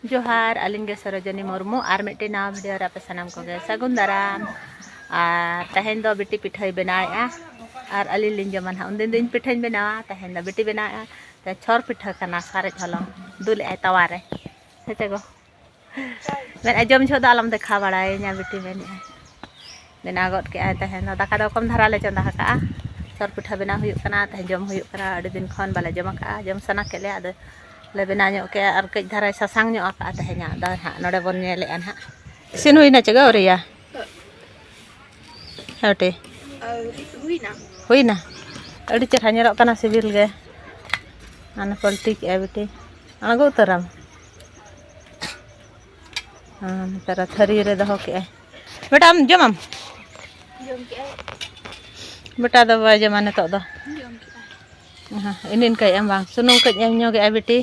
जोहार अलिंग सरोजनी मुर्मू और मिट्टी नवा वीडियो रे सनाम को सगुन दाराम और तहन दो बिटी पिठाई बनाया और अली लिंग जमन हा उन दिन पिठाई बनावा तहन दो बिटी बनाया ते छोर पिठा कना सारे हलम दुल ए तवारे हेचे गो मैं अजम छो दालम देखा बड़ाई nya बिटी बना गद के आय तहन दो दाका दो कम धरा ले चंदा का छोर पिठा बना हुयु कना तहन जम हुयु कना अडी दिन खन बाले जम का जम सना के ले आदे ले बना ᱧᱚᱜ के और कई धारा सासांग ᱧᱚᱜ का तहना दा हा नोडे बन नेले अन हा सिन हुइना चगा ओरिया हटे हुइना अडी चेहरा ñerok kana सिबिल गे आना पलटी के बेटी अणगो उतरम हां तेरा थरी रे दहो के बेटा हम जमम बेटा दो जमाने तो दो हां इनिन कई एम बांग सुनुम कई एम ñoge बेटी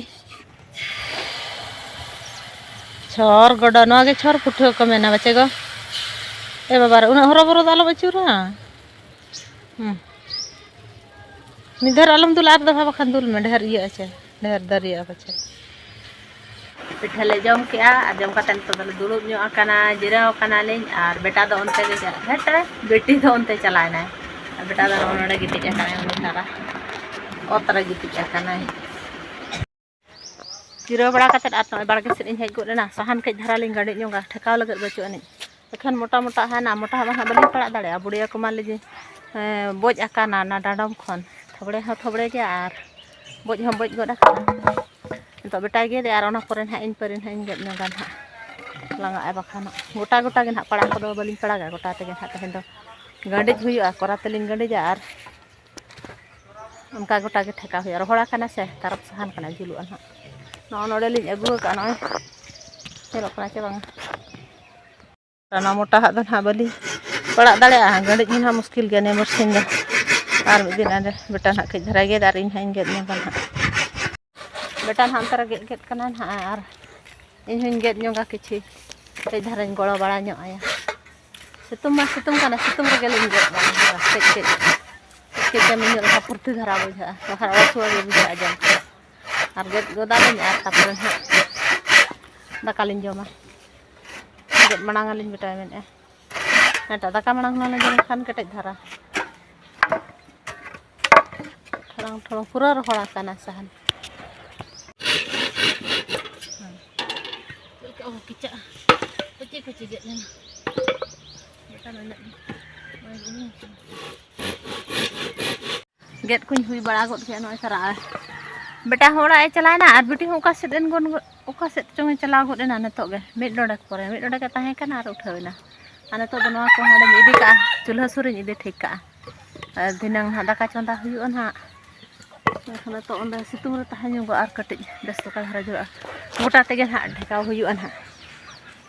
छोर गडा नो आगे छोर पुठो को मेना बचे गो ए बाबा उना हरो बरो दालो बचुरा निधर आलम दुल आर दफा बखान दुल में ढेर इया छे ढेर दरिया बचे पिठले जम के आ जम का तन तो दल दुलुब ᱧᱚᱜ आकाना जिराव काना लेन और बेटा दो उनते गे हेटे बेटी दो उनते चलायना और बेटा दो नोडे गिटिज आकाना उनी थारा ओतरा गिटिज आकाना जिरो बड़ा कतत आत नय बाड़गे सेद इन हेज गोदना साहान कई धारा लिंग गाड़ी ᱧᱚᱜᱟ ठेकाव लगत बचु अनि एखन मोटा मोटा हाना मोटा बहा बलिन पड़ा दाड़े बुढ़िया को मान लीजिए बोज आकाना ना डांडम खन थोबड़े गे और बोज हम बोज गोदा तो बेटा गे और ओना परे हा इन परे हा इन गेद ᱧᱚᱜा हा लंगा ए बखान गोटा गोटा गे हा पड़ा को दो बलिन पड़ा गोटा ते गे हा तहन दो गाड़ी हुयुआ कोरा तेलिन गाड़ी और उनका गोटा गे ठेका हुयुआ रोहड़ा काना से तरफ साहान काना जुलुआ हा नोडे लिंग अगु का नय चलो कना चे बांग ना मोटा हा दन हा बली पड़ा दाड़े गाड़ी हिन मुश्किल गे ने मरसिन दा और मिद दिन आरे बेटा ना कई धरा गे दार इन हाइन गेद ने बन बेटा ना अंतर गेद कना ना और इन हिन गेद ᱧᱚᱜᱟ किछि कई धरा गड़ो बड़ा ᱧᱚᱜ आया सितुम कना सितुम रे गेल गेद बा के जमी ᱧᱚᱜ हा पुरती धरा बुझा बखा ओसुआ गे बुझा जम और गेद गोदा लिन और तापर हा दाका लिन जमा गेद मणांग लिन बेटा मेन ए नेटा दाका मणांग ना जम खान कटेज धारा थोड़ा पूरा रोहड़ा काना साहन ओ किचा कुची गेद लेना बेटा ना गेद कुछ हुई बड़ा गोद के नय सारा बेटा होड़ा ए चलाना और बेटी ओका सेदन गोन ओका सेद चोंगे चला गोदेना नतो गे मिड डोडक परे मिड डोडक ताहे काना और उठावेना आने तो नवा को हाडे इदी का चूल्हा सुरिन इदी ठीक का दिनंग हा दाका चंदा हुयुआ ना खाना तो ओंदा सितुम रे ताहे ᱧᱚᱜᱟ और कटिज दस टका धरा जुआ गोटा तेगे हा ढेकाव हुयुआ ना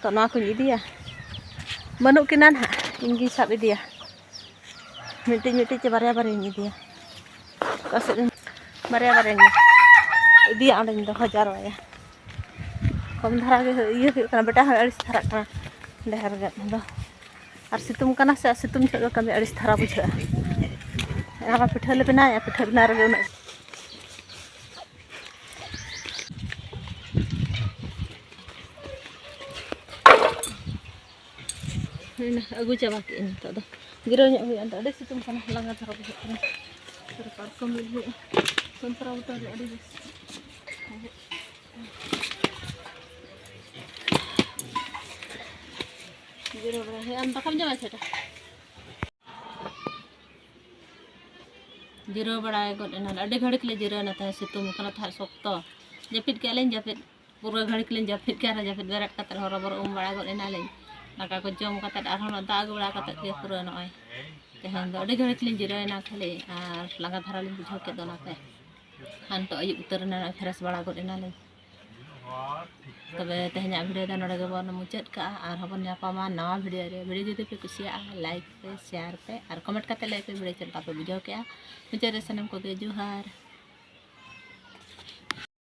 तो नवा को इदिया मनु किना ना इंगी साब इदिया मिटी चे बारिया बारिया इदिया कसे बारिया बारिया इदिया ओंडे दो हजार वाया कम धारा गे ये कना बेटा हा अड़िस धारा कना ढेर गे दो और सितुम कना से सितुम छो कमी अड़िस धारा बुझा एना पिठा ले बनाया पिठा बना रे उना अगु चाबा के इन तो गिरो ᱧᱚᱜ हुई अंत अड़े सितुम कना लंगा धारा बुझा कना तर पारकम मिल हुई संतरा उतर अड़ी बस गिरो बड़ा है अंत कम जमा छटा जिरो बड़ा गोद एना अड़ी घड़ी के जिरो ना था सितुम कना था सोक्तो जपित के लेन जपित पूरा घड़ी के लेन जपित के रा जपित बेरट कतर हरो बर बड़ा गोद एना लेन दाका को जम कतर आरो दाग बड़ा कतर के पूरा नय तहन दो अड़ी घड़ी के लेन जिरो एना खाली और लंगा धारा लेन बुझो के दोनाते हान तो अयुब उतर ना फ्रेश बड़ा गोद एना लेन तबे तहना वीडियो दा नोडे गबन मुचाद का और हबन नापामा नवा वीडियो जदि पे कुसिया लाइक पे शेयर पे और कमेंट करते लाइक पे वीडियो चलता पे बुझाव के मुचाद रे सनम को गे जोहार।